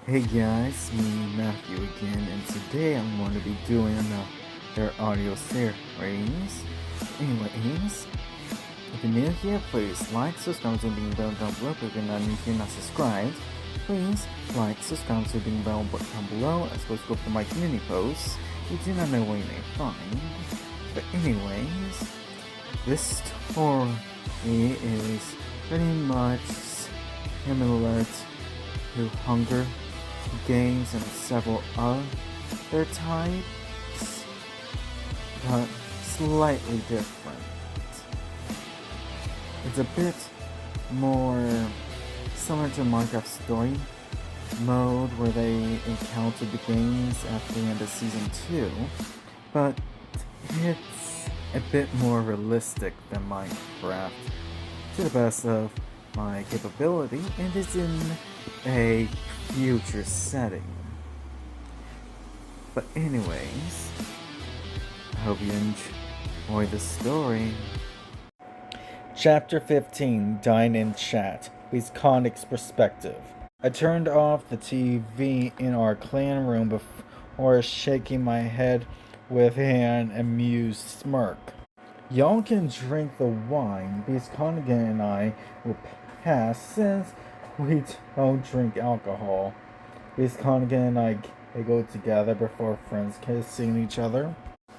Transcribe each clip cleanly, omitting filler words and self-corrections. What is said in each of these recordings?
Hey guys, me Matthew again, and today I'm going to be doing another audio series. Anyways, if you're new here, please like, subscribe to the bell down below. If you're not subscribed, please like, subscribe to the bell down below. As well as go for my community posts. You do not know where you may find. But anyways, this story is pretty much similar to Hunger Games and several other types, but slightly different. It's a bit more similar to Minecraft story mode where they encounter the games at the end of season 2, but it's a bit more realistic than Minecraft to the best of my capability, and is in a future setting. But anyways, I hope you enjoy the story. Chapter 15, Dine and Chat, Wisconsin's Perspective. I turned off the TV in our clan room before shaking my head with an amused smirk. Y'all can drink the wine, because Connigan and I will pass since we don't drink alcohol. Because Connigan and I giggle together before friends kissing each other.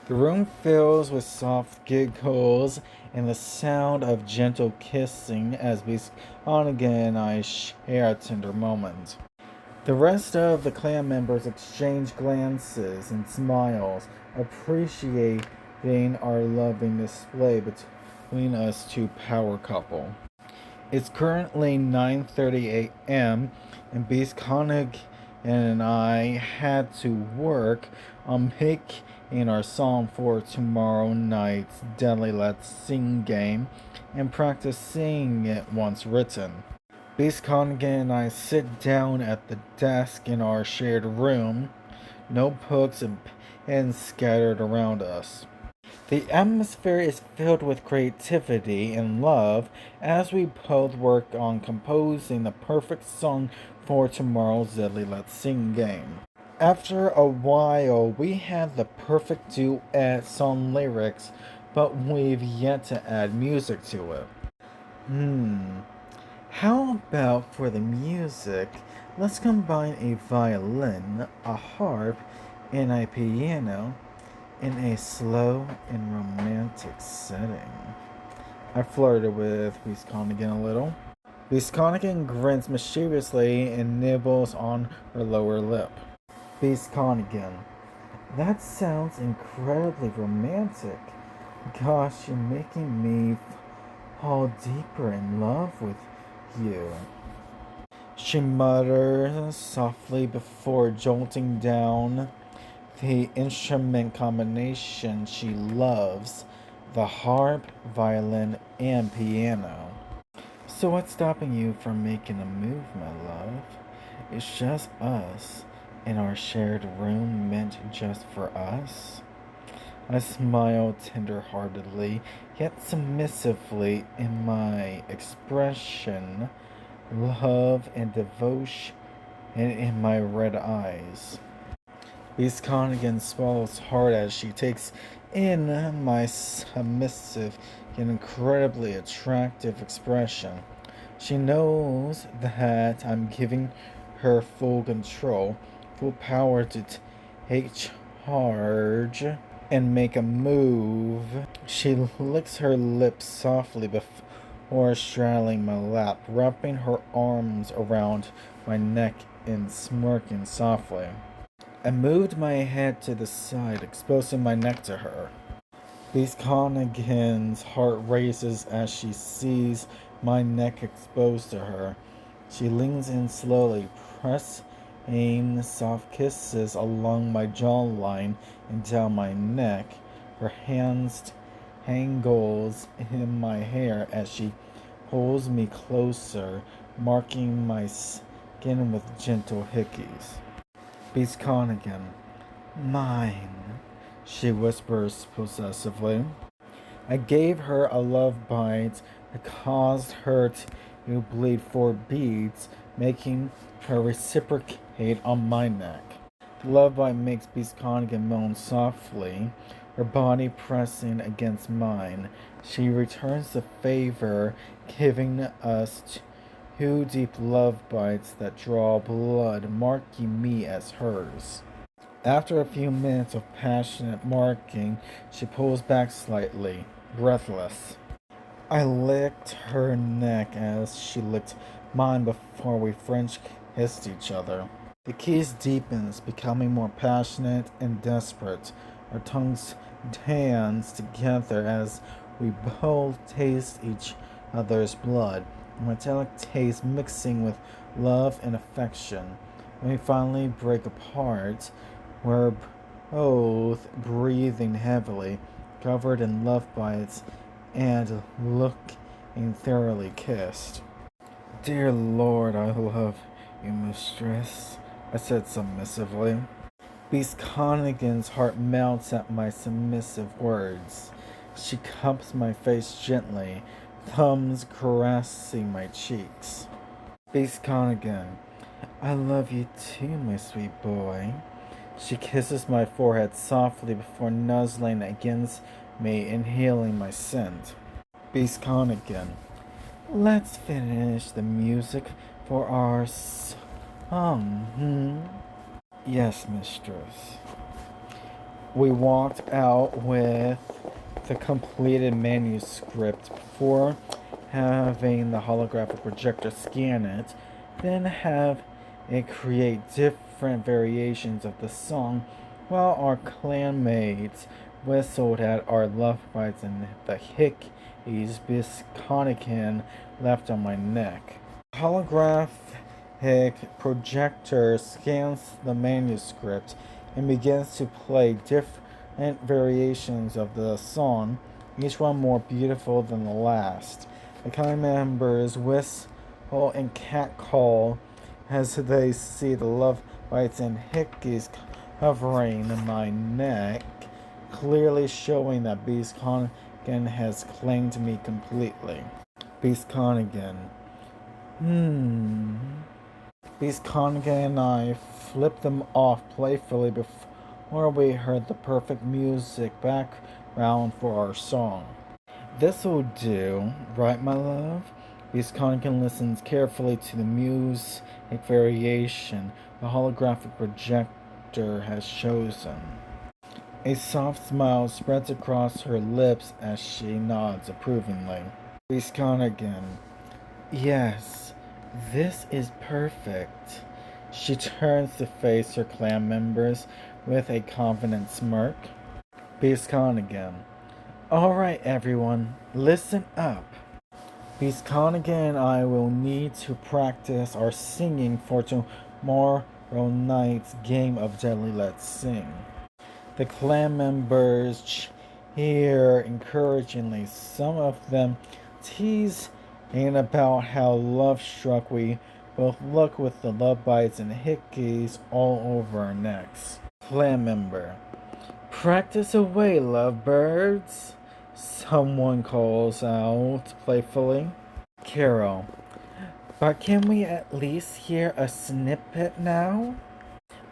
The room fills with soft giggles and the sound of gentle kissing as Connigan and I share a tender moment. The rest of the clan members exchange glances and smiles, appreciating our loving display between us two power couple. It's currently 9:30 a.m. and Beast Koenig and I had to work on making our song for tomorrow night's Deadly Let's Sing game and practice singing it once written. Beast Koenig and I sit down at the desk in our shared room, notebooks and pens scattered around us. The atmosphere is filled with creativity and love as we both work on composing the perfect song for tomorrow's Deadly Let's Sing game. After a while, we had the perfect duet song lyrics, but we've yet to add music to it. How about for the music, let's combine a violin, a harp, and a piano in a slow and romantic setting. I flirted with Wisconsin a little. Wisconsin grins mischievously and nibbles on her lower lip. Wisconsin, that sounds incredibly romantic. Gosh, you're making me fall deeper in love with you. She mutters softly before jolting down the instrument combination she loves, the harp, violin, and piano. So what's stopping you from making a move, my love? It's just us, in our shared room meant just for us. I smile tender-heartedly, yet submissively in my expression, love and devotion in my red eyes. Beast Connigan swallows hard as she takes in my submissive yet incredibly attractive expression. She knows that I'm giving her full control, full power to take charge and make a move. She licks her lips softly before straddling my lap, wrapping her arms around my neck and smirking softly. I moved my head to the side, exposing my neck to her. Beast Connigan's heart races as she sees my neck exposed to her. She leans in slowly, pressing soft kisses along my jawline and down my neck. Her hands tangles in my hair as she pulls me closer, marking my skin with gentle hickeys. Beast Connigan, mine, she whispers possessively. I gave her a love bite that caused her to you bleed 4 beats, making her reciprocate on my neck. The love bite makes Beast Connigan moan softly, her body pressing against mine. She returns the favor, giving us 2 deep love bites that draw blood, marking me as hers. After a few minutes of passionate marking, she pulls back slightly, breathless. I licked her neck as she licked mine before we French kissed each other. The kiss deepens, becoming more passionate and desperate. Our tongues dance together as we both taste each other's blood, a metallic taste mixing with love and affection. When we finally break apart, we're both breathing heavily, covered in love bites, and looking thoroughly kissed. Dear Lord, I love you, mistress, I said submissively. Beast Connigan's heart melts at my submissive words. She cups my face gently, thumbs caressing my cheeks. Beast Connigan, I love you too, my sweet boy. She kisses my forehead softly before nuzzling against me, inhaling my scent. Beast Connigan, let's finish the music for our song. Yes, mistress. We walked out with the completed manuscript before having the holographic projector scan it, then have it create different variations of the song while our clanmates whistled at our love bites and the hickeys Bisconican left on my neck. The holographic projector scans the manuscript and begins to play different variations of the song, each one more beautiful than the last. The clan members whistle and catcall as they see the love bites and hickeys covering my neck, clearly showing that Beast Connigan has claimed me completely. Beast Connigan. Beast Connigan and I flipped them off playfully before we heard the perfect music background for our song. This'll do, right, my love? Beast Connigan listens carefully to the music variation the holographic projector has chosen. A soft smile spreads across her lips as she nods approvingly. Beast Connigan, yes, this is perfect. She turns to face her clan members with a confident smirk. Beast Connigan, alright everyone, listen up. Beast Connigan and I will need to practice our singing for tomorrow night's game of Deadly Let's Sing. The clan members cheer encouragingly, some of them tease about how love-struck we both look with the love bites and hickeys all over our necks. Clan member, practice away, lovebirds, someone calls out playfully. Carol, but can we at least hear a snippet now?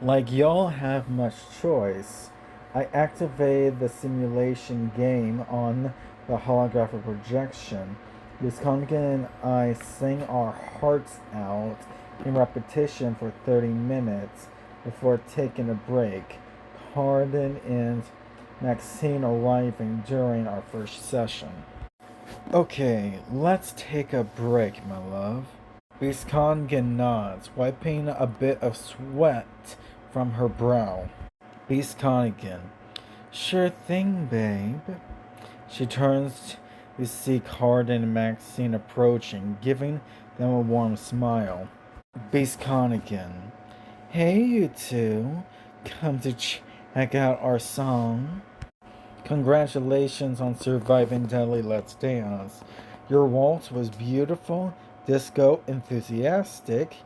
Like y'all have much choice. I activated the simulation game on the holographic projection. Beast Connigan and I sang our hearts out in repetition for 30 minutes before taking a break. Carden and Maxine arriving during our first session. Okay, let's take a break, my love. Beast Connigan nods, wiping a bit of sweat from her brow. Beast Connigan, sure thing, babe. She turns to see Carden and Maxine approaching, giving them a warm smile. Beast Connigan, hey you two, come to check out our song. Congratulations on surviving Deadly Let's Dance. Your waltz was beautiful, disco enthusiastic,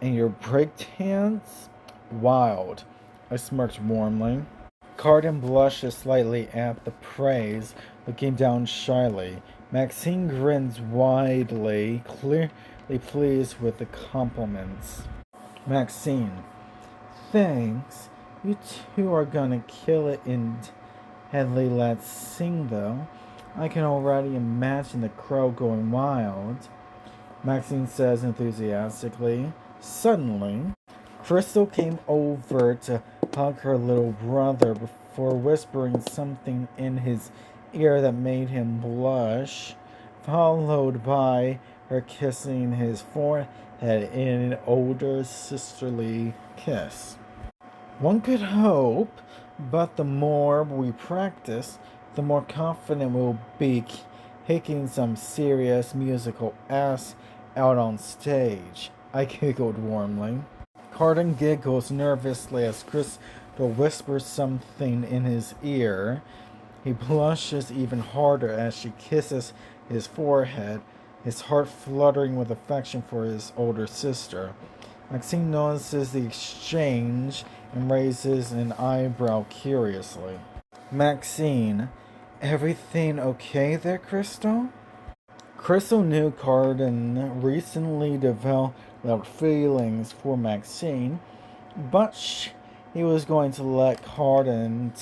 and your breakdance wild. I smirked warmly. Carden blushes slightly at the praise, looking down shyly. Maxine grins widely, clearly pleased with the compliments. Maxine, thanks. You two are gonna kill it in Headley Let's Sing, though. I can already imagine the crow going wild, Maxine says enthusiastically. Suddenly, Crystal came over to hug her little brother before whispering something in his ear that made him blush, followed by her kissing his forehead in an older sisterly kiss. One could hope, but the more we practice, the more confident we'll be kicking some serious musical ass out on stage. I giggled warmly. Carden giggles nervously as Crystal whispers something in his ear. He blushes even harder as she kisses his forehead, his heart fluttering with affection for his older sister. Maxine notices the exchange and raises an eyebrow curiously. Maxine, everything okay there, Crystal? Crystal knew Carden recently developed feelings for Maxine, but he was going to let Carden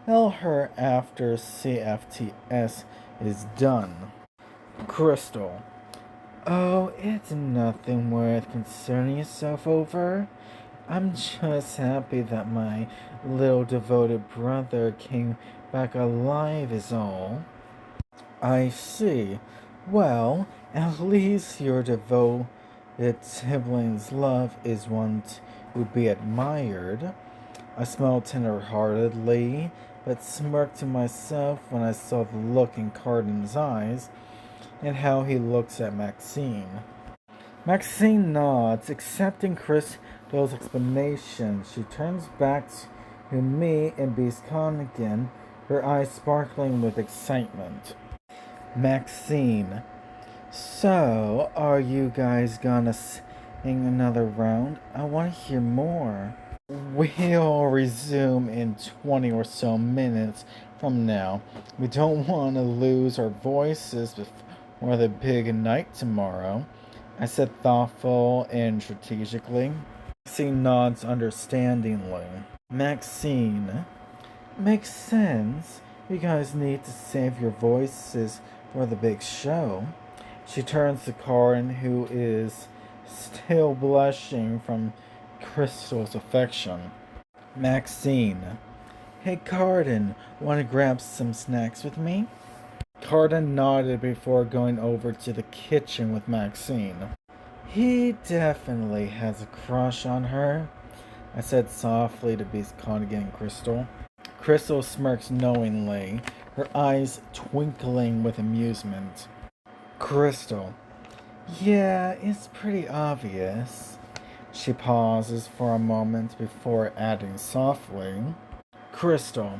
tell her after CFTS is done. Crystal, oh, it's nothing worth concerning yourself over. I'm just happy that my little devoted brother came back alive is all. I see. Well, at least your devoted sibling's love is one to be admired. I smiled tender-heartedly, but smirked to myself when I saw the look in Carden's eyes and how he looks at Maxine. Maxine nods, accepting Crystal's explanation. She turns back to me and Beast again, her eyes sparkling with excitement. Maxine, so are you guys gonna sing another round? I want to hear more. We'll resume in 20 or so minutes from now. We don't want to lose our voices before the big night tomorrow, I said thoughtful and strategically. Maxine nods understandingly. Maxine, makes sense. You guys need to save your voices for the big show. She turns to Karin, who is still blushing from Crystal's affection. Maxine, hey Carden, want to grab some snacks with me? Carden nodded before going over to the kitchen with Maxine. He definitely has a crush on her, I said softly to Beast Cardigan and Crystal. Crystal smirks knowingly, her eyes twinkling with amusement. Crystal, yeah, it's pretty obvious. She pauses for a moment before adding softly. Crystal,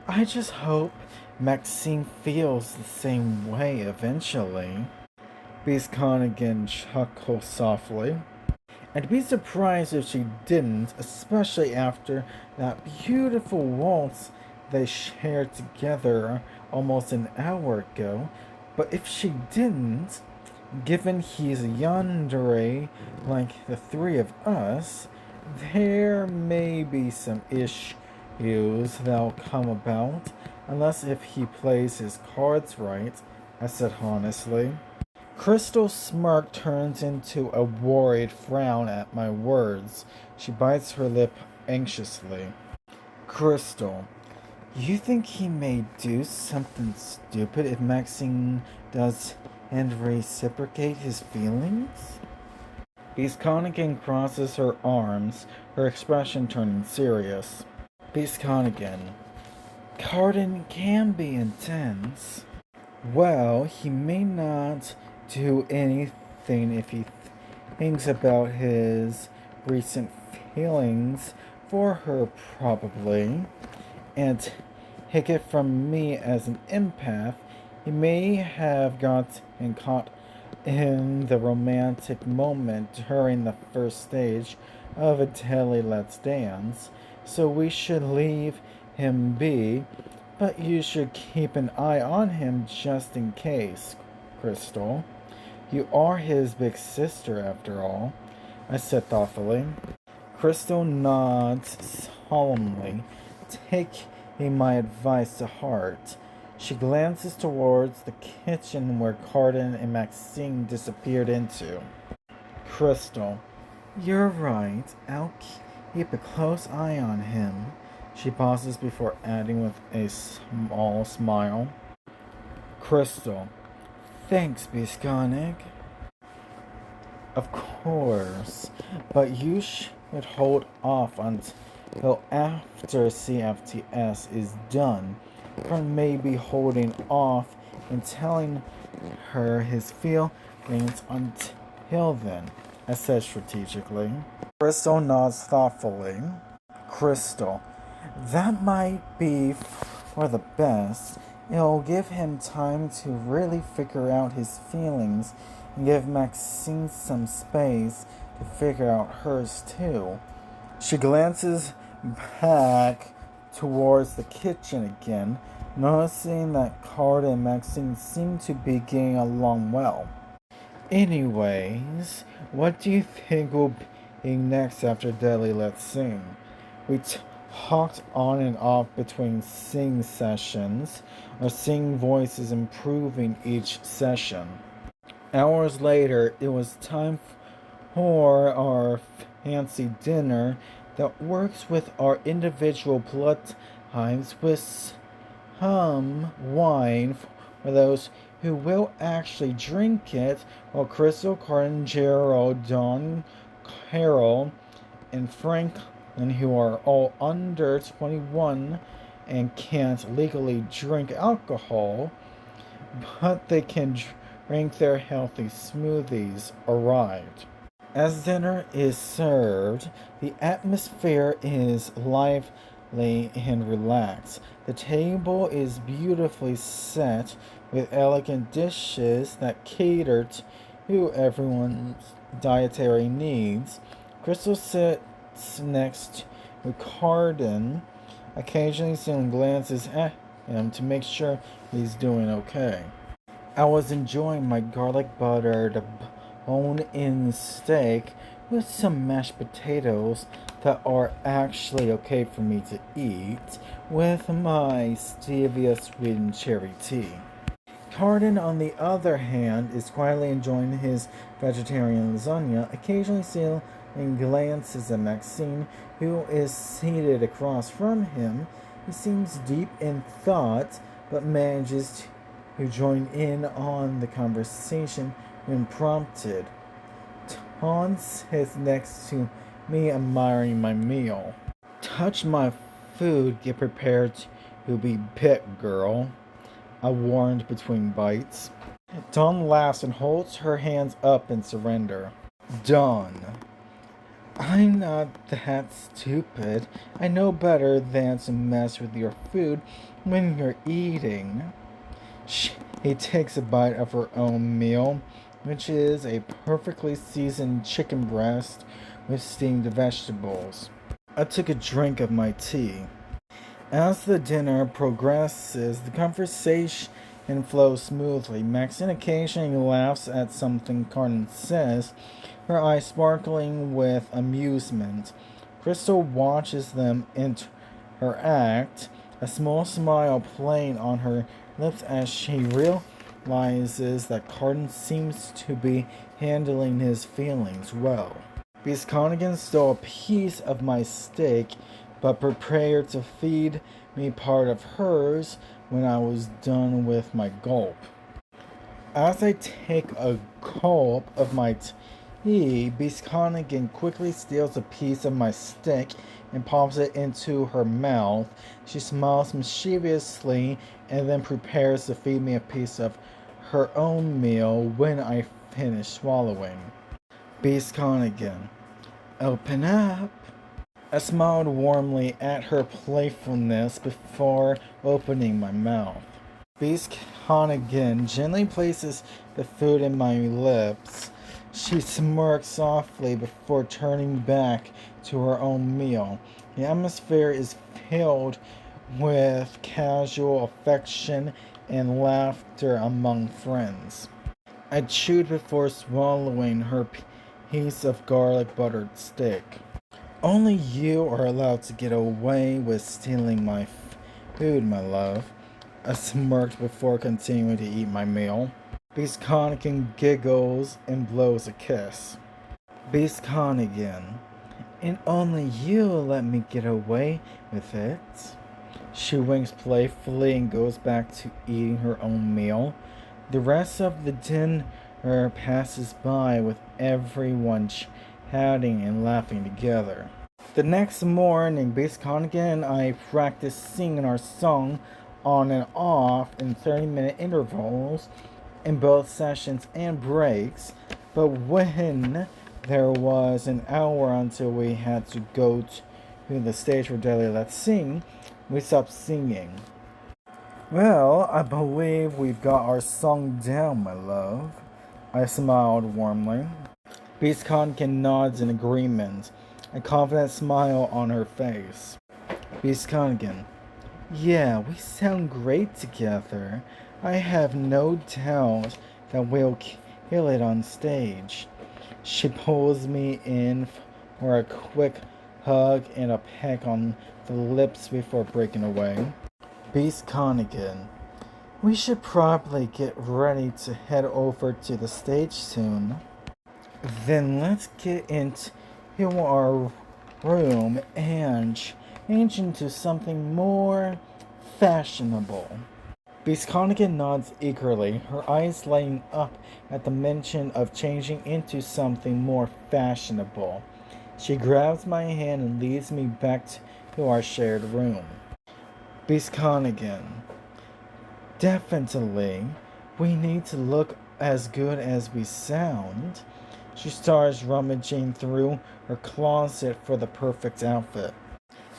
I just hope Maxine feels the same way eventually. Beast Connigan chuckles softly. I'd be surprised if she didn't, especially after that beautiful waltz they shared together almost an hour ago. But if she didn't, given he's a yandere like the three of us, there may be some issues that'll come about, unless if he plays his cards right, I said honestly. Crystal's smirk turns into a worried frown at my words. She bites her lip anxiously. Crystal, you think he may do something stupid if Maxine does and reciprocate his feelings? Beast Connigan crosses her arms, her expression turning serious. Beast Connigan, Carden can be intense. Well, he may not do anything if he thinks about his recent feelings for her, probably. And take it from me as an empath, he may have gotten caught in the romantic moment during the first stage of a Deadly Let's Dance, so we should leave him be. But you should keep an eye on him just in case, Crystal. You are his big sister, after all, I said thoughtfully. Crystal nods solemnly, taking my advice to heart. She glances towards the kitchen where Carden and Maxine disappeared into. Crystal, you're right. I'll keep a close eye on him. She pauses before adding with a small smile. Crystal, thanks, Bisconic. Of course, but you should hold off until after CFTS is done, from maybe holding off and telling her his feelings until then, I said strategically. Crystal nods thoughtfully. Crystal, that might be for the best. It'll give him time to really figure out his feelings and give Maxine some space to figure out hers too. She glances back towards the kitchen again, noticing that Carter and Maxine seem to be getting along well. Anyways, what do you think will be next after Deadly Let's Sing? We talked on and off between sing sessions, our singing voices improving each session. Hours later, it was time for our fancy dinner that works with our individual blood types with some wine for those who will actually drink it, while Crystal, Carden, Gerald, Don, Carol, and Franklin, who are all under 21 and can't legally drink alcohol, but they can drink their healthy smoothies, arrived. As dinner is served, the atmosphere is lively and relaxed. The table is beautifully set with elegant dishes that cater to everyone's dietary needs. Crystal sits next to Carden, occasionally stealing glances at him to make sure he's doing okay. I was enjoying my garlic buttered bone-in steak with some mashed potatoes that are actually okay for me to eat, with my stevia sweetened cherry tea. Carden, on the other hand, is quietly enjoying his vegetarian lasagna, occasionally stealing glances at Maxine, who is seated across from him. He seems deep in thought, but manages to join in on the conversation when prompted. Ton sits next to me, admiring my meal. Touch my food, get prepared to be bit, girl, I warned between bites. Dawn laughs and holds her hands up in surrender. Dawn, I'm not that stupid. I know better than to mess with your food when you're eating. She takes a bite of her own meal, which is a perfectly seasoned chicken breast with steamed vegetables. I took a drink of my tea. As the dinner progresses, the conversation flows smoothly. Maxine occasionally laughs at something Carden says, her eyes sparkling with amusement. Crystal watches them interact, a small smile playing on her lips as she realizes that Carden seems to be handling his feelings well. Miss Connigan stole a piece of my steak, but prepared to feed me part of hers when I was done with my gulp. As I take a gulp of my tea, Miss Connigan quickly steals a piece of my steak and pops it into her mouth. She smiles mischievously and then prepares to feed me a piece of her own meal when I finish swallowing. Miss Connigan, open up. I smiled warmly at her playfulness before opening my mouth. Beast Connigan gently places the food in my lips. She smirks softly before turning back to her own meal. The atmosphere is filled with casual affection and laughter among friends. I chewed before swallowing her piece of garlic buttered steak. Only you are allowed to get away with stealing my food, my love. I smirked before continuing to eat my meal. Beast Connigan giggles and blows a kiss. Beast Connigan, and only you let me get away with it. She winks playfully and goes back to eating her own meal. The rest of the dinner passes by with everyone chatting and laughing together. The next morning, Beast Connigan and I practiced singing our song on and off in 30-minute intervals in both sessions and breaks, but when there was an hour until we had to go to the stage for Daily Let's Sing, we stopped singing. Well, I believe we've got our song down, my love. I smiled warmly. Beast Connigan nods in agreement, a confident smile on her face. Beast Connigan, yeah, we sound great together. I have no doubt that we'll kill it on stage. She pulls me in for a quick hug and a peck on the lips before breaking away. Beast Connigan, we should probably get ready to head over to the stage soon. Then let's get into our room and change into something more fashionable. Beast Connigan nods eagerly, her eyes lighting up at the mention of changing into something more fashionable. She grabs my hand and leads me back to our shared room. Beast Connigan, definitely, we need to look as good as we sound. She starts rummaging through her closet for the perfect outfit.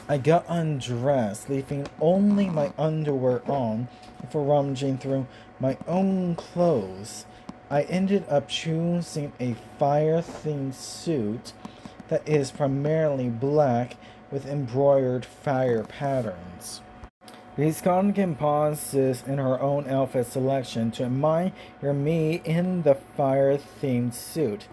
I got undressed, leaving only my underwear on before rummaging through my own clothes. I ended up choosing a fire-themed suit that is primarily black with embroidered fire patterns. Beast Connigan pauses in her own outfit selection to admire me in the fire-themed suit.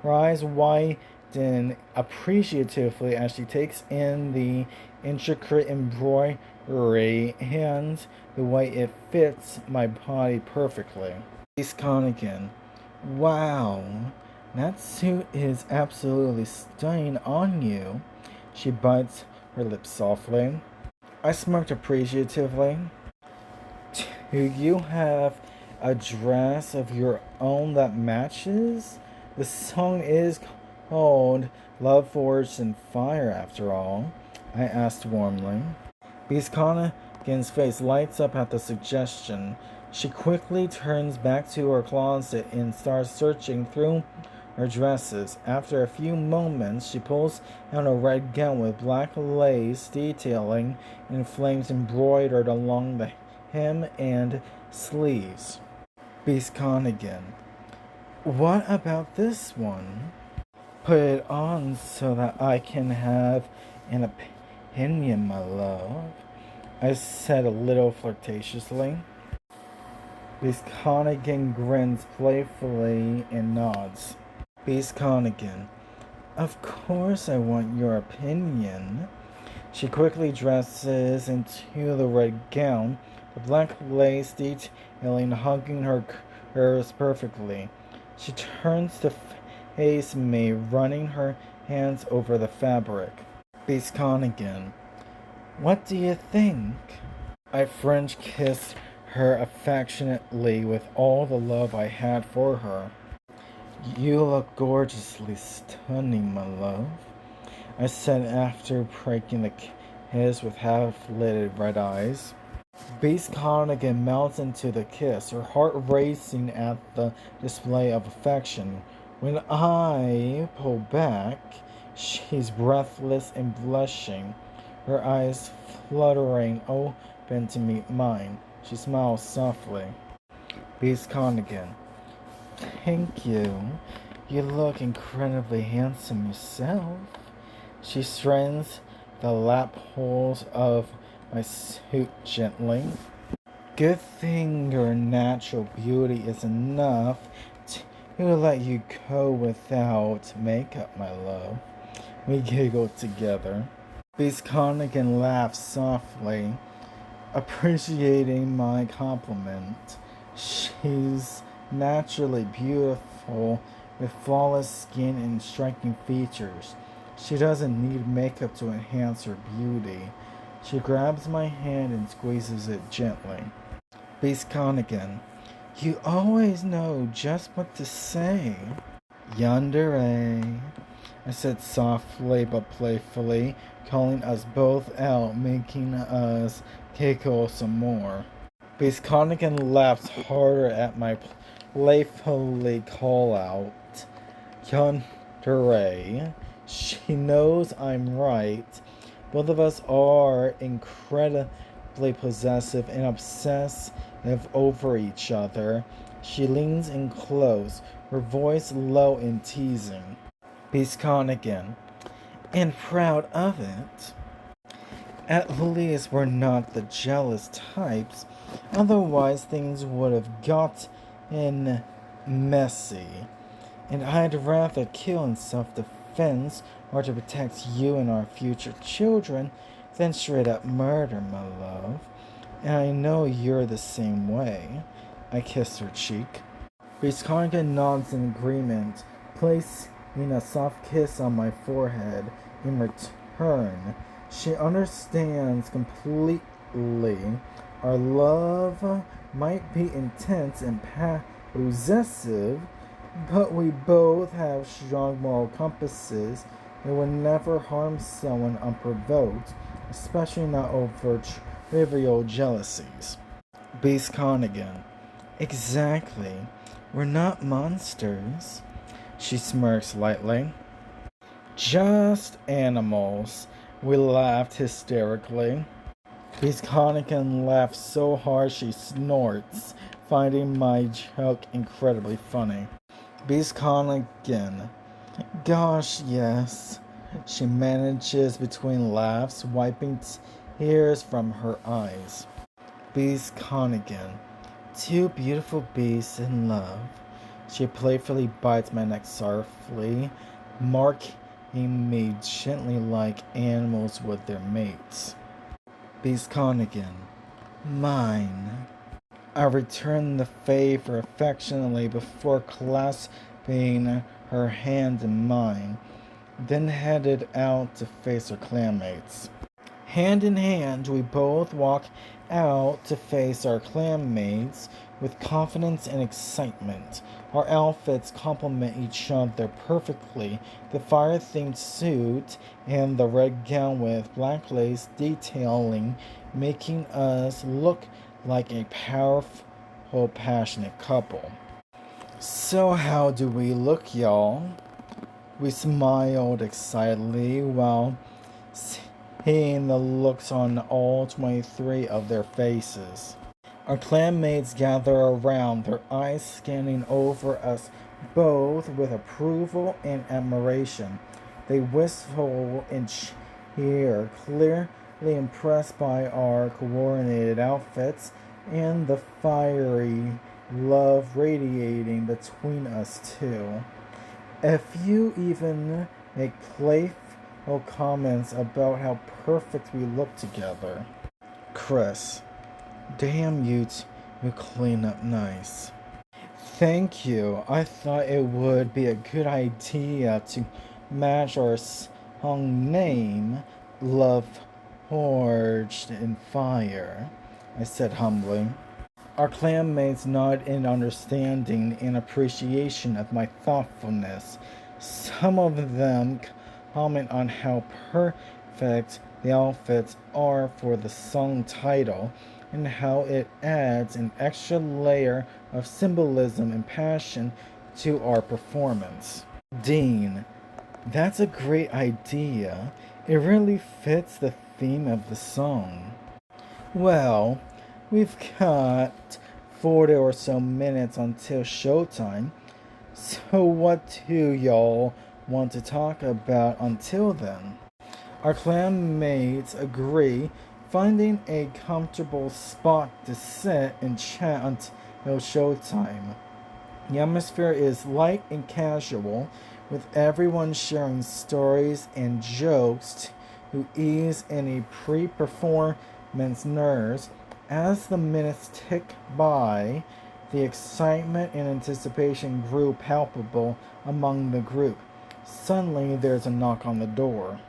Her eyes widen appreciatively as she takes in the intricate embroidery and the way it fits my body perfectly. Beast Connigan, wow, that suit is absolutely stunning on you. She bites her lips softly. I smirked appreciatively. Do you have a dress of your own that matches? The song is called Love Forged in Fire, after all, I asked warmly. Beast Connigan's face lights up at the suggestion. She quickly turns back to her closet and starts searching through her dresses. After a few moments, she pulls out a red gown with black lace detailing and flames embroidered along the hem and sleeves. Beast Connigan, what about this one? Put it on so that I can have an opinion, my love, I said a little flirtatiously. Beast Connigan grins playfully and nods. Beast Connigan, of course I want your opinion. She quickly dresses into the red gown, the black lace detailing hugging her curves perfectly. She turns to face me, running her hands over the fabric. Beast Connigan, what do you think? I French kissed her affectionately with all the love I had for her. You look gorgeously stunning, my love, I said after breaking the kiss with half-lidded red eyes. Beast Connigan melts into the kiss, her heart racing at the display of affection. When I pull back, she's breathless and blushing, her eyes fluttering open to meet mine. She smiles softly. Beast Connigan, thank you. You look incredibly handsome yourself. She strains the lap holes of I suit gently. Good thing your natural beauty is enough to let you go without makeup, my love. We giggled together. Beast Connigan laughed softly, appreciating my compliment. She's naturally beautiful with flawless skin and striking features. She doesn't need makeup to enhance her beauty. She grabs my hand and squeezes it gently. Beast Connigan, you always know just what to say. Yandere, I said softly but playfully, calling us both out, making us giggle some more. Beast Connigan laughed harder at my playfully call out. Yandere, she knows I'm right. Both of us are incredibly possessive and obsessive over each other. She leans in close, her voice low and teasing. Beast Connigan, and proud of it. At least we're not the jealous types, otherwise things would have gotten messy. And I'd rather kill in self-defense or to protect you and our future children than straight up murder, my love. And I know you're the same way. I kissed her cheek. Visconga nods in agreement, placing a soft kiss on my forehead in return. She understands completely. Our love might be intense and possessive, but we both have strong moral compasses and would never harm someone unprovoked, especially not over trivial jealousies. Beast Connigan. Exactly. We're not monsters. She smirks lightly. Just animals. We laughed hysterically. Beast Connigan laughs so hard she snorts, finding my joke incredibly funny. Beast Connigan. Gosh, yes. She manages between laughs, wiping tears from her eyes. Beast Connigan. Two beautiful beasts in love. She playfully bites my neck softly, marking me gently like animals with their mates. Beast Connigan. Mine. I returned the favor affectionately before clasping her hand in mine, then headed out to face our clanmates. Hand in hand, we both walk out to face our clanmates with confidence and excitement. Our outfits complement each other perfectly. The fire-themed suit and the red gown with black lace detailing, making us look like a powerful, passionate couple. So how do we look, y'all? We smiled excitedly while seeing the looks on all 23 of their faces. Our clanmates gather around, their eyes scanning over us both with approval and admiration. They whistle and cheer, clearly impressed by our coordinated outfits and the fiery love radiating between us two. A few even make playful comments about how perfect we look together. Chris, damn you clean up nice. Thank you. I thought it would be a good idea to match our song name, Love Forged in Fire, I said humbly. Our clanmates nod in understanding and appreciation of my thoughtfulness. Some of them comment on how perfect the outfits are for the song title and how it adds an extra layer of symbolism and passion to our performance. Dean, that's a great idea. It really fits the theme of the song. Well, we've got 40 or so minutes until showtime. So what do y'all want to talk about until then? Our clanmates agree finding a comfortable spot to sit and chat until showtime. The atmosphere is light and casual, with everyone sharing stories and jokes to ease any pre-performance nerves. As the minutes tick by, the excitement and anticipation grew palpable among the group. Suddenly, there's a knock on the door.